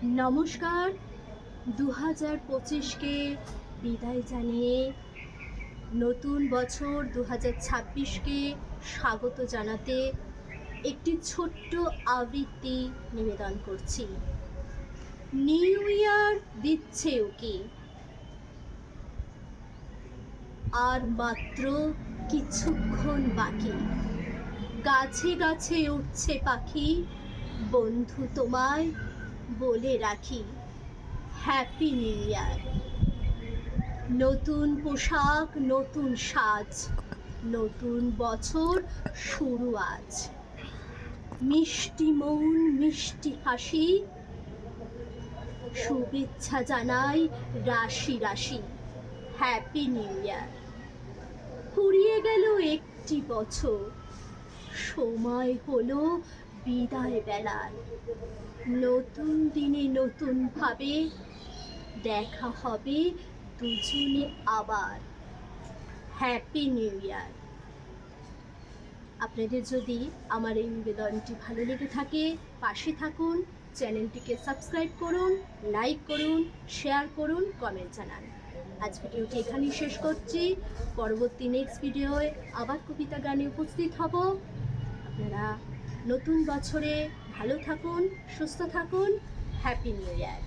নমস্কার। ২০২৫কে বিদায় জানিয়ে নতুন বছর ২০২৬কে স্বাগত জানাতে একটি ছোট্ট আবৃত্তি নিবেদন করছি। নিউ ইয়ার দিচ্ছে ওকে, আর মাত্র কিছুক্ষণ বাকি। গাছে গাছে উঠছে পাখি, বন্ধু তোমায় বলে রাখি, হ্যাপি নিউ ইয়ার। নতুন পোশাক, নতুন সাজ, নতুন বছর শুরু আজ। মিষ্টি মন, মিষ্টি হাসি, শুভেচ্ছা জানাই রাশি রাশি, হ্যাপি নিউ ইয়ার। ফুরিয়ে গেল একটি বছর, সময় হলো বিদায় বেলার। নতুন দিনে নতুন ভাবে দেখা হবে দুজনে আবার, হ্যাপি নিউ ইয়ার। আপনাদের যদি আমার এই নিবেদনটি ভালো লেগে থাকে, পাশে থাকুন, চ্যানেলটিকে সাবস্ক্রাইব করুন, লাইক করুন, শেয়ার করুন, কমেন্ট জানান। আজ ভিডিওটি এখানেই শেষ করছি। পরবর্তী নেক্সট ভিডিওয় আবার কবিতা গানে উপস্থিত হব। আপনারা নতুন বছরে ভালো থাকুন, সুস্থ থাকুন, হ্যাপি নিউ ইয়ার।